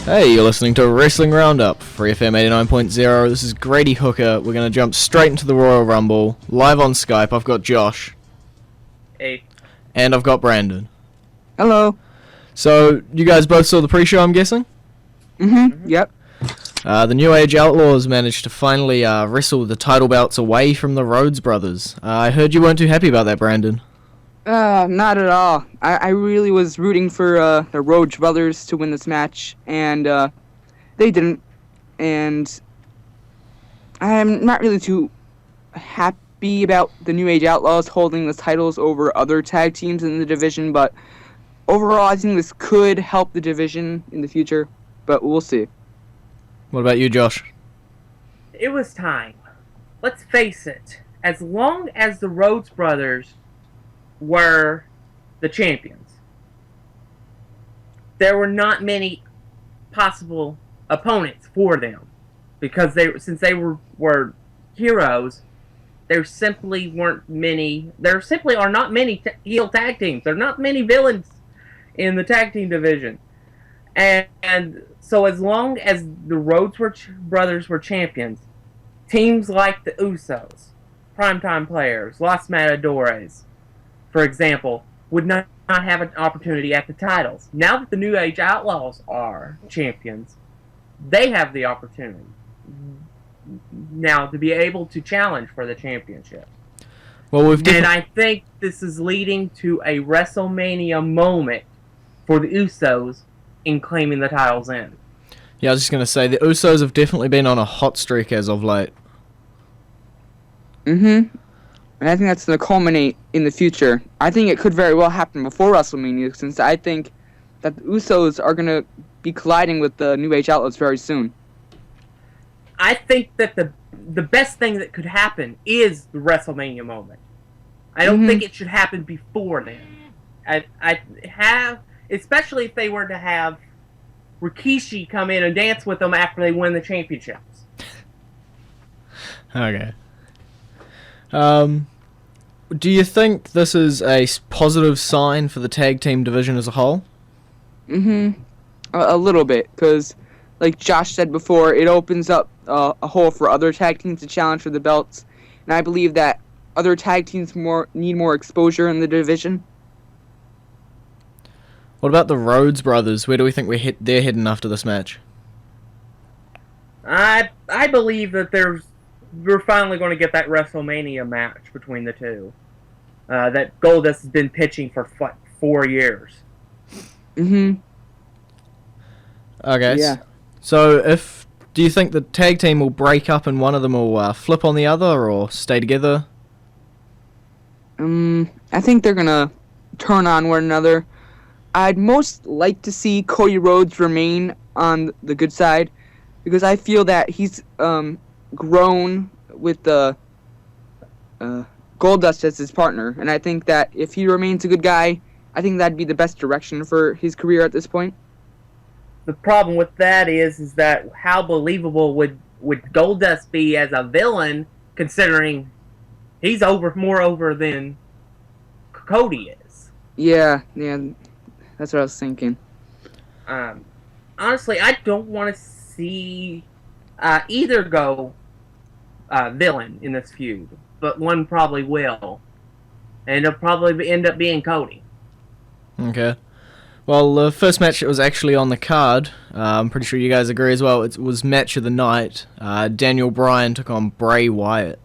Hey, you're listening to Wrestling Roundup, FreeFM 89.0. This is Grady Hooker. We're going to jump straight into the Royal Rumble. Live on Skype, I've got Josh. Hey. And I've got Brandon. Hello. So, you guys both saw the pre-show, I'm guessing? Yep. The New Age Outlaws managed to finally wrestle the title belts away from the Rhodes brothers. I heard you weren't too happy about that, Brandon. Not at all. I really was rooting for the Rhodes brothers to win this match, and they didn't. And I'm not really too happy about the New Age Outlaws holding the titles over other tag teams in the division, but overall I think this could help the division in the future, but we'll see. What about you, Josh? It was time. Let's face it. As long as the Rhodes brothers were the champions, there were not many possible opponents for them, because since they were heroes, there simply are not many heel tag teams. There are not many villains in the tag team division, and so as long as the Rhodes brothers were champions, teams like the Usos, Primetime Players, Los Matadores, for example, would not have an opportunity at the titles. Now that the New Age Outlaws are champions, they have the opportunity now to be able to challenge for the championship. Well, and I think this is leading to a WrestleMania moment for the Usos in claiming the titles in. Yeah, I was just going to say, the Usos have definitely been on a hot streak as of late. And I think that's going to culminate in the future. I think it could very well happen before WrestleMania, since I think that the Usos are going to be colliding with the New Age Outlaws very soon. I think that the best thing that could happen is the WrestleMania moment. I don't think it should happen before then. Especially if they were to have Rikishi come in and dance with them after they win the championships. Okay. Do you think this is a positive sign for the tag team division as a whole? A little bit, because, like Josh said before, it opens up a hole for other tag teams to challenge for the belts, and I believe that other tag teams need more exposure in the division. What about the Rhodes brothers? Where do we think they're heading after this match? I believe that we're finally going to get that WrestleMania match between the two. That Goldust has been pitching for 4 years. Okay. Yeah. So, do you think the tag team will break up and one of them will flip on the other, or stay together? I think they're gonna turn on one another. I'd most like to see Cody Rhodes remain on the good side, because I feel that he's grown with the Goldust as his partner, and I think that if he remains a good guy, I think that'd be the best direction for his career at this point. The problem with that is that how believable would Goldust be as a villain, considering he's more over than Cody is. Yeah, that's what I was thinking. Honestly, I don't want to see either go villain in this feud, but one probably will, and it'll probably end up being Cody. Okay. Well, the first match that was actually on the card, I'm pretty sure you guys agree as well, it was match of the night. Daniel Bryan took on Bray Wyatt.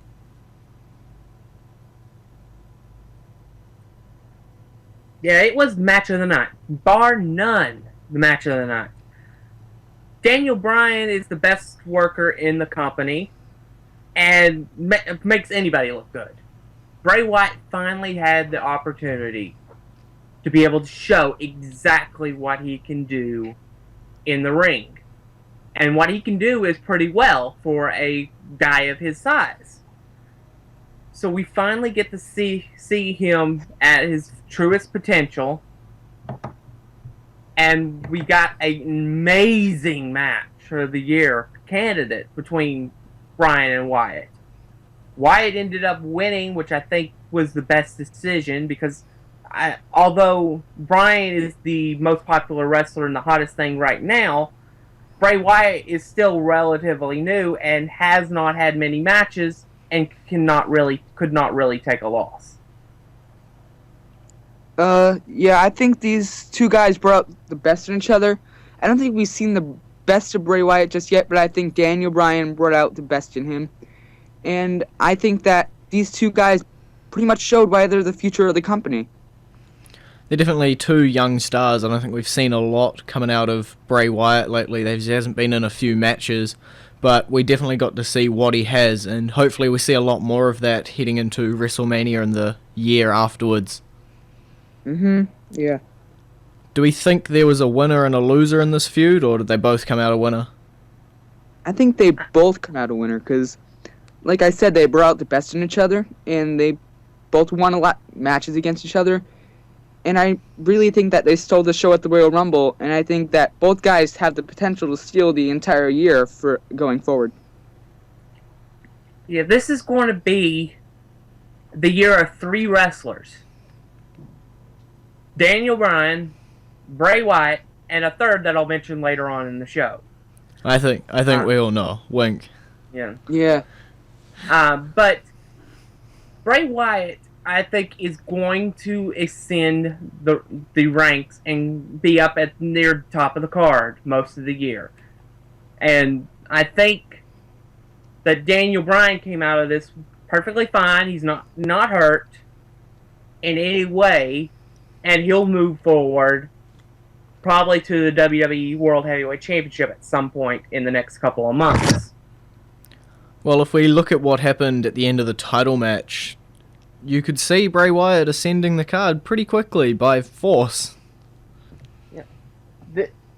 Yeah, it was match of the night. Bar none, the match of the night. Daniel Bryan is the best worker in the company and makes anybody look good. Bray Wyatt finally had the opportunity to be able to show exactly what he can do in the ring. And what he can do is pretty well for a guy of his size. So we finally get to see him at his truest potential. And we got an amazing match for the year candidate between Bryan and Wyatt. Wyatt ended up winning, which I think was the best decision, because although Bryan is the most popular wrestler and the hottest thing right now, Bray Wyatt is still relatively new and has not had many matches and could not really take a loss. Yeah, I think these two guys brought out the best in each other. I don't think we've seen the best of Bray Wyatt just yet, but I think Daniel Bryan brought out the best in him. And I think that these two guys pretty much showed why they're the future of the company. They're definitely two young stars. I don't think we've seen a lot coming out of Bray Wyatt lately. He hasn't been in a few matches, but we definitely got to see what he has, and hopefully we see a lot more of that heading into WrestleMania and the year afterwards. Yeah. Do we think there was a winner and a loser in this feud, or did they both come out a winner? I think they both come out a winner because, like I said, they brought out the best in each other, and they both won a lot matches against each other. And I really think that they stole the show at the Royal Rumble, and I think that both guys have the potential to steal the entire year for going forward. Yeah, this is going to be the year of three wrestlers. Daniel Bryan, Bray Wyatt, and a third that I'll mention later on in the show. I think we all know. Wink. Yeah. Yeah. But Bray Wyatt, I think, is going to ascend the ranks and be up at near the top of the card most of the year. And I think that Daniel Bryan came out of this perfectly fine. He's not hurt in any way, and he'll move forward probably to the WWE World Heavyweight Championship at some point in the next couple of months. Well, if we look at what happened at the end of the title match, you could see Bray Wyatt ascending the card pretty quickly by force.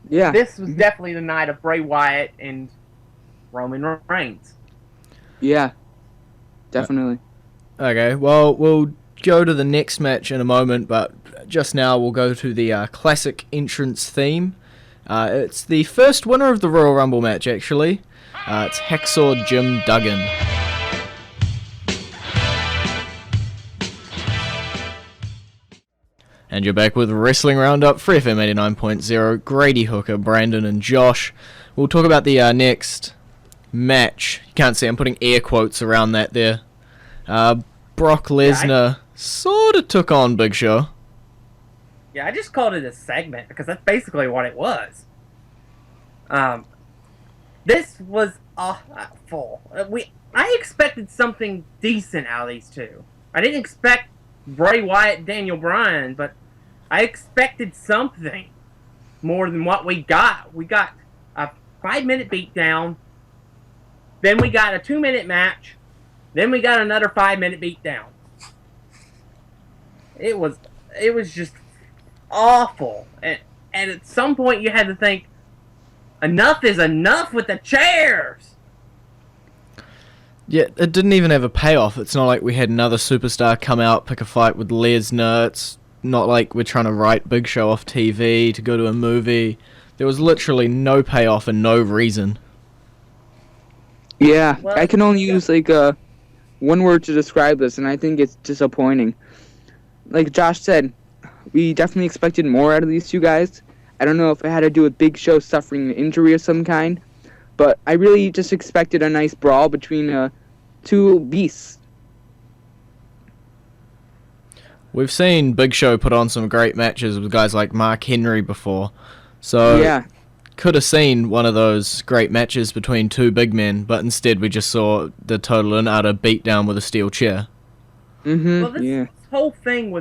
Yeah. This was definitely the night of Bray Wyatt and Roman Reigns. Yeah. Definitely. Okay, well, we'll go to the next match in a moment, but just now we'll go to the classic entrance theme. It's the first winner of the Royal Rumble match, actually. It's Hacksaw Jim Duggan. And you're back with Wrestling Roundup, FreeFM 89.0, Grady, Hooker, Brandon, and Josh. We'll talk about the next match. You can't see, I'm putting air quotes around that there. Brock Lesnar sort of took on Big Show. Yeah, I just called it a segment because that's basically what it was. This was awful. I expected something decent out of these two. I didn't expect Bray Wyatt, Daniel Bryan, but I expected something more than what we got. We got a 5-minute beatdown, then we got a 2-minute match, then we got another 5-minute beatdown. It was just awful, and at some point you had to think, enough is enough with the chairs. Yeah, it didn't even have a payoff. It's not like we had another superstar come out, pick a fight with Lesnar. It's not like we're trying to write Big Show off TV to go to a movie. There was literally no payoff and no reason. Yeah, Well, I can only use one word to describe this, and I think it's disappointing. Like Josh said, we definitely expected more out of these two guys. I don't know if it had to do with Big Show suffering an injury of some kind, but I really just expected a nice brawl between two beasts. We've seen Big Show put on some great matches with guys like Mark Henry before, so Yeah. could have seen one of those great matches between two big men, but instead we just saw the total and utter beatdown with a steel chair. Well, this Yeah. whole thing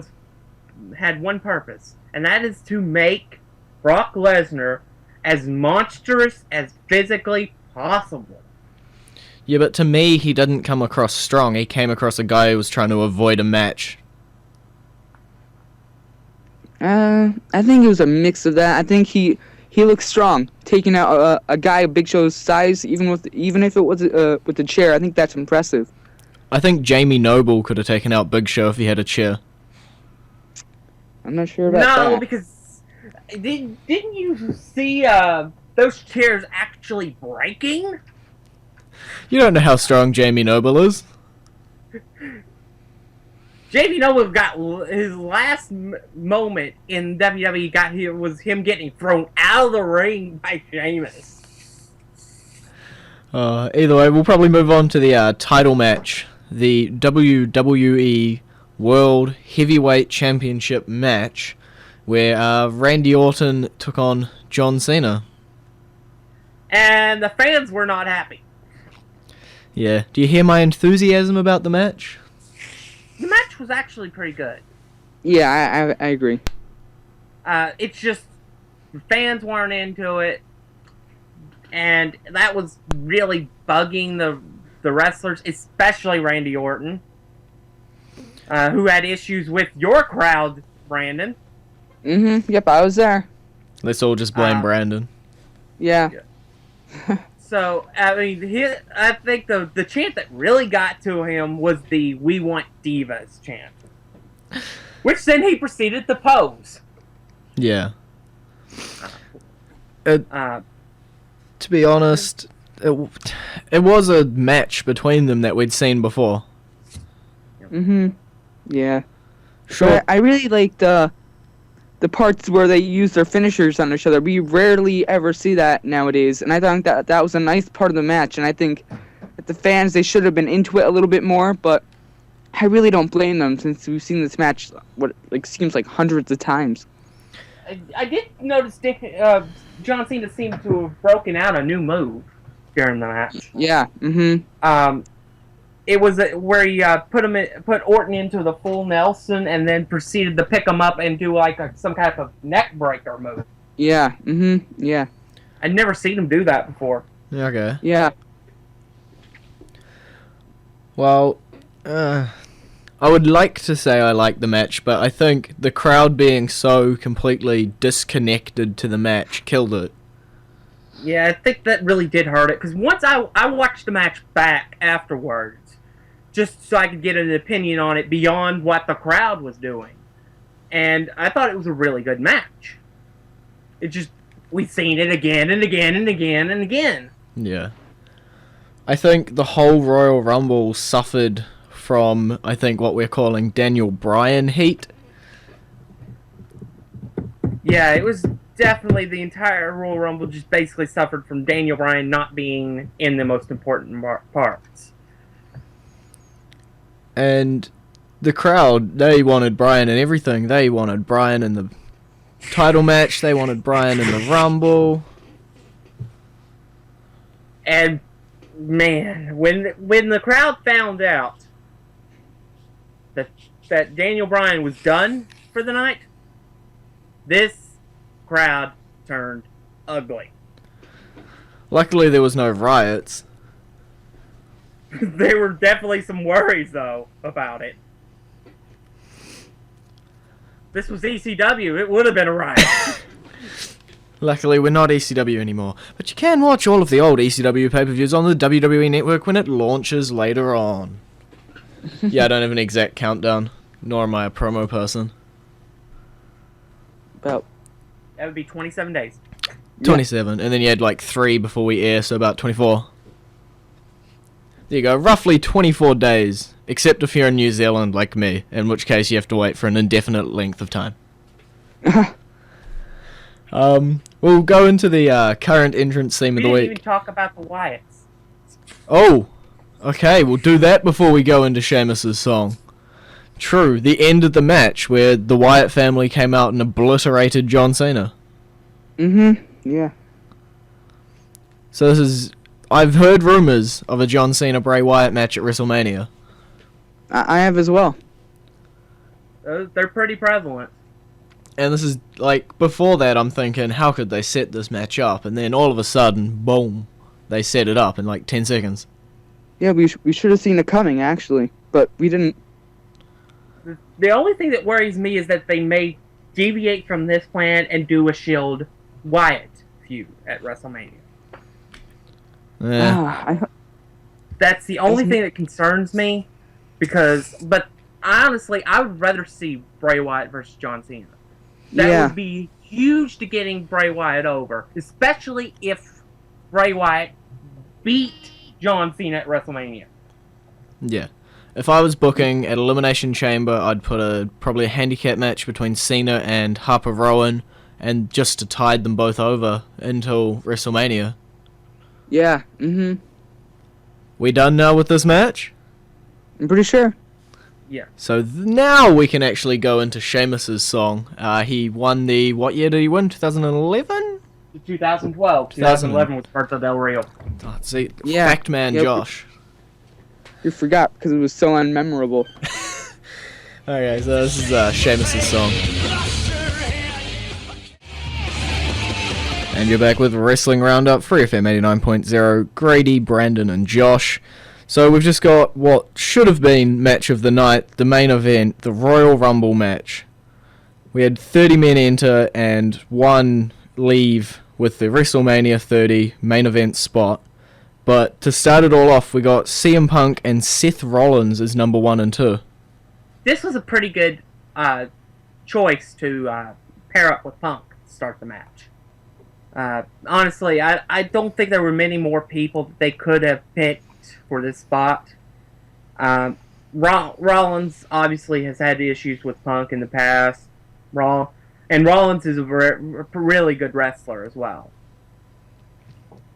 had one purpose, and that is to make Brock Lesnar as monstrous as physically possible. Yeah, but to me, he didn't come across strong. He came across a guy who was trying to avoid a match. I think it was a mix of that. I think he looks strong, taking out a guy of Big Show's size, even if it was with the chair. I think that's impressive. I think Jamie Noble could have taken out Big Show if he had a chair. I'm not sure about that. No, because didn't you see those chairs actually breaking? You don't know how strong Jamie Noble is. Jamie Noble got his last moment in WWE was him getting thrown out of the ring by Sheamus. Either way, we'll probably move on to the title match, the WWE World Heavyweight Championship match, where Randy Orton took on John Cena. And the fans were not happy. Yeah. Do you hear my enthusiasm about the match? The match was actually pretty good. Yeah, I agree. It's just the fans weren't into it, and that was really bugging the wrestlers, especially Randy Orton, who had issues with your crowd, Brandon. Yep, I was there. Let's all just blame Brandon. Yeah. So, I mean, I think the chant that really got to him was the "We Want Divas" chant. Which then he proceeded to pose. Yeah. To be honest, it was a match between them that we'd seen before. Yeah. Sure. But I really like the parts where they use their finishers on each other. We rarely ever see that nowadays, and I think that was a nice part of the match. And I think that the fans, they should have been into it a little bit more, but I really don't blame them since we've seen this match seems like hundreds of times. I did notice John Cena seemed to have broken out a new move during the match. Yeah. It was where he put Orton into the full Nelson and then proceeded to pick him up and do like some kind of neck breaker move. Yeah. Yeah. I'd never seen him do that before. Yeah, okay. Yeah. Well, I would like to say I like the match, but I think the crowd being so completely disconnected to the match killed it. Yeah, I think that really did hurt it, because once I watched the match back afterwards, just so I could get an opinion on it beyond what the crowd was doing. And I thought it was a really good match. We've seen it again and again and again and again. Yeah. I think the whole Royal Rumble suffered from, I think, what we're calling Daniel Bryan heat. Yeah, it was definitely the entire Royal Rumble just basically suffered from Daniel Bryan not being in the most important parts. And the crowd, they wanted Bryan in everything. They wanted Bryan in the title match. They wanted Bryan in the Rumble. And, man, when the crowd found out that Daniel Bryan was done for the night, this crowd turned ugly. Luckily, there was no riots. There were definitely some worries, though, about it. This was ECW. It would have been a riot. Luckily, we're not ECW anymore. But you can watch all of the old ECW pay-per-views on the WWE Network when it launches later on. Yeah, I don't have an exact countdown, nor am I a promo person. About That would be 27 days. 27, and then you had like 3 before we air, so about 24. There you go, roughly 24 days, except if you're in New Zealand like me, in which case you have to wait for an indefinite length of time. We'll go into the current entrance theme We of the didn't week. even talk about the Wyatts. Oh, okay, we'll do that before we go into Sheamus's song. True, the end of the match where the Wyatt family came out and obliterated John Cena. Yeah. So I've heard rumours of a John Cena Bray Wyatt match at WrestleMania. I have as well. They're pretty prevalent. And this is, like, before that I'm thinking, how could they set this match up? And then all of a sudden, boom, they set it up in like 10 seconds. Yeah, we should have seen it coming, actually. But we didn't. The only thing that worries me is that they may deviate from this plan and do a Shield Wyatt feud at WrestleMania. That's the only thing that concerns me, but honestly, I would rather see Bray Wyatt versus John Cena. That would be huge to getting Bray Wyatt over, especially if Bray Wyatt beat John Cena at WrestleMania. Yeah. If I was booking at Elimination Chamber, I'd put probably a handicap match between Cena and Harper Rowan, and just to tide them both over until WrestleMania. Yeah. We done now with this match? I'm pretty sure. Yeah. So now we can actually go into Sheamus's song. He won the... What year did he win? 2011? 2012. 2011 was Puerto Del Rio. Oh, see, Yeah. fact man Yep. Josh. You forgot because it was so unmemorable. Okay, so this is Sheamus's song. And you're back with Wrestling Roundup, FreeFM 89.0, Grady, Brandon, and Josh. So we've just got what should have been match of the night, the main event, the Royal Rumble match. We had 30 men enter and 1 leave with the WrestleMania 30 main event spot. But to start it all off, we got CM Punk and Seth Rollins as number 1 and 2. This was a pretty good choice to pair up with Punk to start the match. Honestly, I don't think there were many more people that they could have picked for this spot. Rollins obviously has had issues with Punk in the past. And Rollins is a really good wrestler as well.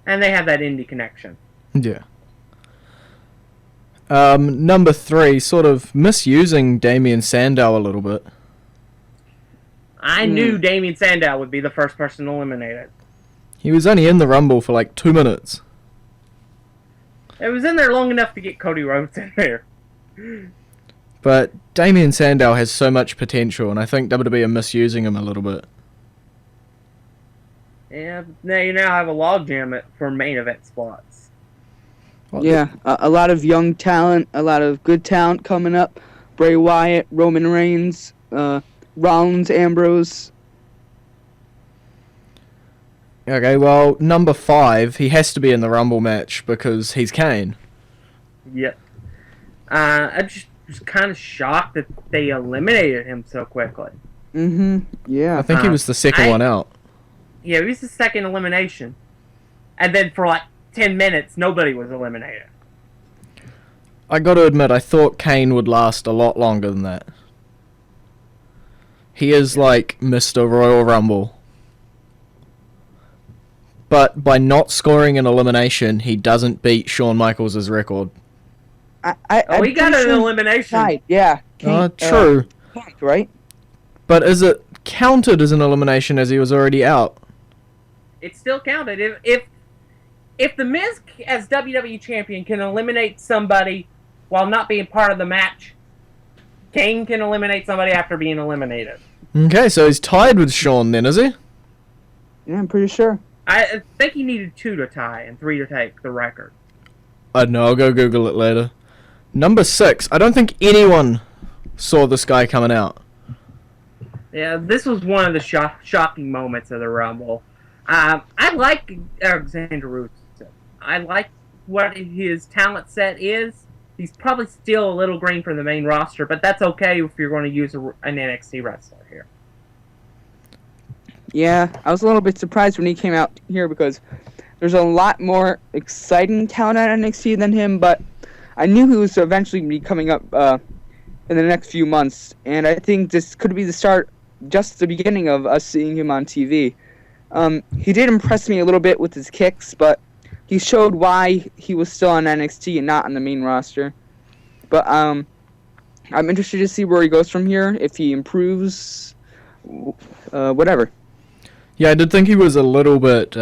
And they have that indie connection. Yeah. Number 3, sort of misusing Damien Sandow a little bit. I knew Damien Sandow would be the first person eliminated. He was only in the Rumble for like 2 minutes. It was in there long enough to get Cody Rhodes in there. But Damien Sandow has so much potential, and I think WWE are misusing him a little bit. Yeah, now you now have a logjam for main event spots. What Yeah, a lot of young talent, a lot of good talent coming up. Bray Wyatt, Roman Reigns, Rollins, Ambrose. Okay, well, number 5, he has to be in the Rumble match because he's Kane. Yep. I just was kind of shocked that they eliminated him so quickly. Yeah. I think he was the second one out. Yeah, he was the second elimination. And then for like 10 minutes, nobody was eliminated. I gotta admit, I thought Kane would last a lot longer than that. He is like Mr. Royal Rumble. But by not scoring an elimination, he doesn't beat Shawn Michaels' record. He got an elimination. Died. Yeah. True. Punk, right? But is it counted as an elimination as he was already out? It still counted. If The Miz, as WWE Champion, can eliminate somebody while not being part of the match, Kane can eliminate somebody after being eliminated. Okay, so he's tied with Shawn then, is he? Yeah, I'm pretty sure. I think he needed 2 to tie and 3 to take the record. I don't know, I'll go Google it later. Number 6, I don't think anyone saw this guy coming out. Yeah, this was one of the shocking moments of the Rumble. I like Alexander Rusev. I like what his talent set is. He's probably still a little green for the main roster, but that's okay if you're going to use an NXT wrestler here. Yeah, I was a little bit surprised when he came out here because there's a lot more exciting talent at NXT than him, but I knew he was eventually be coming up in the next few months, and I think this could be the start, just the beginning of us seeing him on TV. He did impress me a little bit with his kicks, but he showed why he was still on NXT and not on the main roster. But I'm interested to see where he goes from here, if he improves, whatever. Yeah, I did think he was a little bit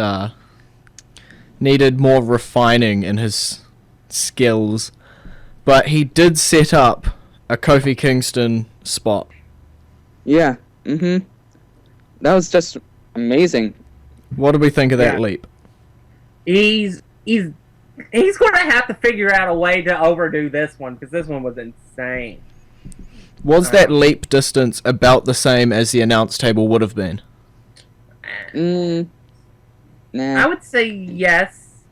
needed more refining in his skills, but he did set up a Kofi Kingston spot. Yeah, that was just amazing. What did we think of that leap? He's going to have to figure out a way to overdo this one, because this one was insane. Was that leap distance about the same as the announce table would have been? Nah. I would say yes,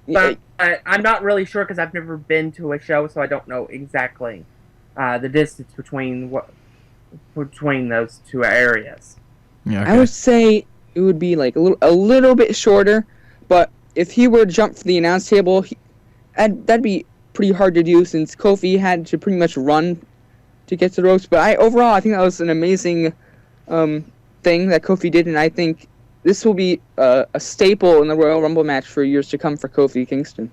but I'm not really sure because I've never been to a show, so I don't know exactly the distance between those two areas. Yeah, okay. I would say it would be like a little bit shorter, but if he were to jump for the announce table, that'd be pretty hard to do since Kofi had to pretty much run to get to the ropes. But overall, I think that was an amazing thing that Kofi did, and I think this will be a staple in the Royal Rumble match for years to come for Kofi Kingston.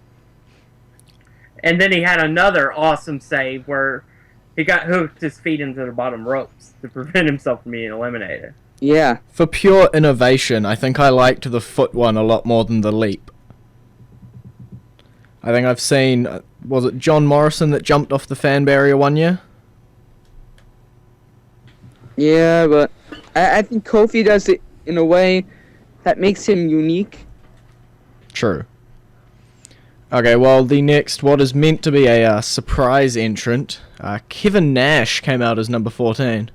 And then he had another awesome save where he got hooked his feet into the bottom ropes to prevent himself from being eliminated. Yeah. For pure innovation, I think I liked the foot one a lot more than the leap. I think I've seen, was it John Morrison that jumped off the fan barrier one year? Yeah, but I think Kofi does it in a way that makes him unique. True. Okay, well, the next, what is meant to be a surprise entrant, Kevin Nash came out as number 14.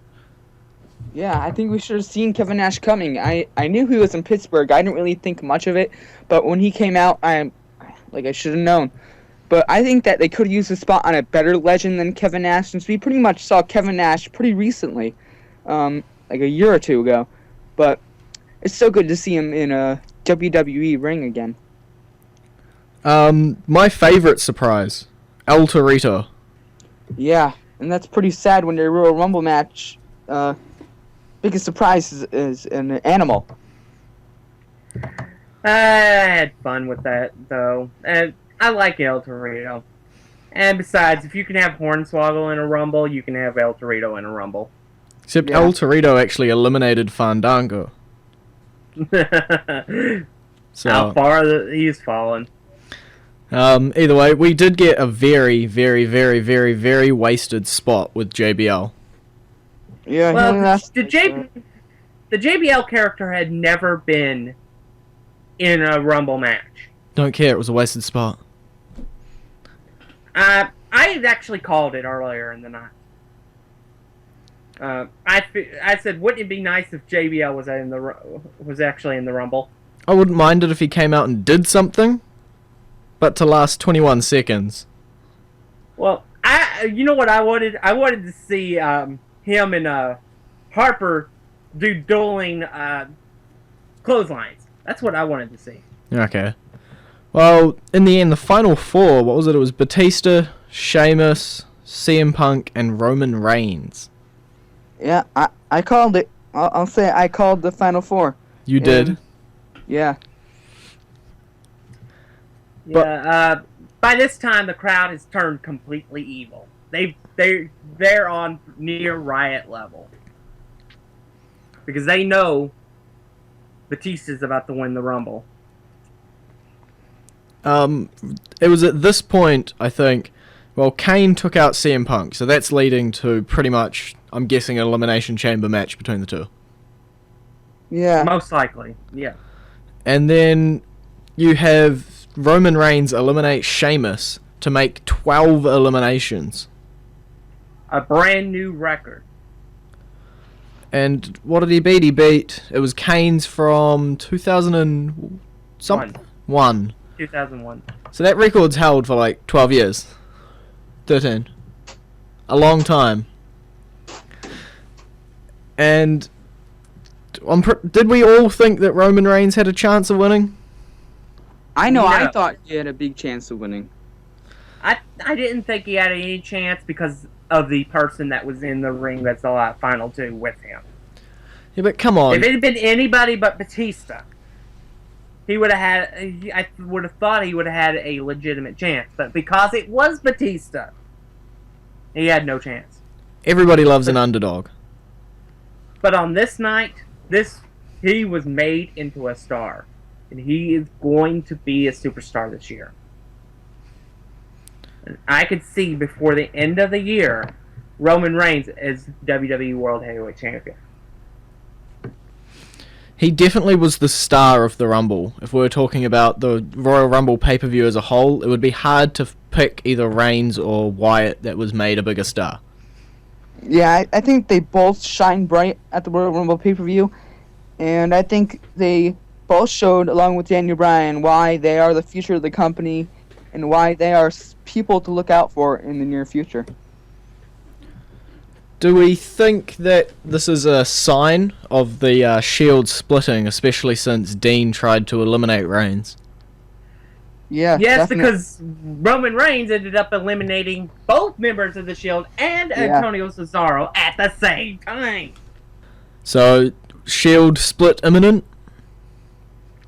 Yeah, I think we should have seen Kevin Nash coming. I knew he was in Pittsburgh. I didn't really think much of it, but when he came out, I should have known. But I think that they could have used a spot on a better legend than Kevin Nash, since we pretty much saw Kevin Nash pretty recently, like a year or two ago. But it's so good to see him in a WWE ring again. My favorite surprise, El Torito. Yeah, and that's pretty sad when their Royal Rumble match, biggest surprise is an animal. I had fun with that, though. And I like El Torito. And besides, if you can have Hornswoggle in a Rumble, you can have El Torito in a Rumble. Except Yeah. El Torito actually eliminated Fandango. So, How far he's fallen. either way, we did get a very, very, very, very, very wasted spot with JBL. Yeah, Well, he last- the JBL character had never been in a Rumble match. Don't care, it was a wasted spot. I had actually called it earlier in the night. I said, wouldn't it be nice if JBL was actually in the Rumble? I wouldn't mind it if he came out and did something, but to last 21 seconds. Well, you know what I wanted? I wanted to see him and Harper do dueling clotheslines. That's what I wanted to see. Okay. Well, in the end, the final four, what was it? It was Batista, Sheamus, CM Punk, and Roman Reigns. Yeah, I called it. I'll say I called the Final Four. You did? Yeah. Yeah. By this time, the crowd has turned completely evil. They're on near riot level because they know Batista's about to win the Rumble. It was at this point, I think, well, Kane took out CM Punk, so that's leading to pretty much, I'm guessing, an Elimination Chamber match between the two. Yeah. Most likely, yeah. And then you have Roman Reigns eliminate Sheamus to make 12 eliminations. A brand new record. And what did he beat? He beat, it was Kane's from 2000 and something? 2001. So that record's held for like 12 years. 13. A long time. And did we all think that Roman Reigns had a chance of winning? I know. No. I thought he had a big chance of winning. I didn't think he had any chance because of the person that was in the ring that's the final two with him. Yeah, but come on. If it had been anybody but Batista, he would have had. I would have thought he would have had a legitimate chance, but because it was Batista, he had no chance. Everybody loves an underdog. But on this night, he was made into a star, and he is going to be a superstar this year. And I could see before the end of the year, Roman Reigns as WWE World Heavyweight Champion. He definitely was the star of the Rumble. If we were talking about the Royal Rumble pay-per-view as a whole, it would be hard to pick either Reigns or Wyatt that was made a bigger star. Yeah, I think they both shine bright at the Royal Rumble pay-per-view, and I think they both showed, along with Daniel Bryan, why they are the future of the company and why they are people to look out for in the near future. Do we think that this is a sign of the Shield splitting, especially since Dean tried to eliminate Reigns? Yeah, Yes, definitely. because Roman Reigns ended up eliminating both members of the Shield and Yeah. Antonio Cesaro at the same time. So, Shield split imminent?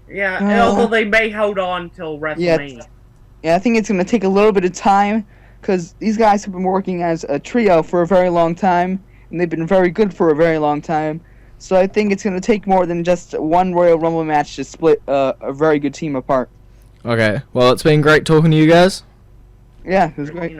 Yeah, although they may hold on till WrestleMania. Yeah, I think it's going to take a little bit of time because these guys have been working as a trio for a very long time, and they've been very good for a very long time. So I think it's going to take more than just one Royal Rumble match to split a very good team apart. Okay, well, it's been great talking to you guys. Yeah, it was great.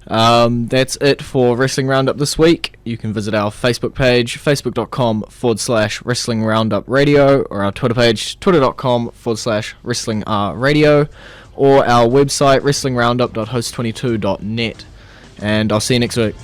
That's it for Wrestling Roundup this week. You can visit our Facebook page, facebook.com/Wrestling Roundup Radio, or our Twitter page, twitter.com/Wrestling Radio, or our website, wrestlingroundup.host22.net. And I'll see you next week.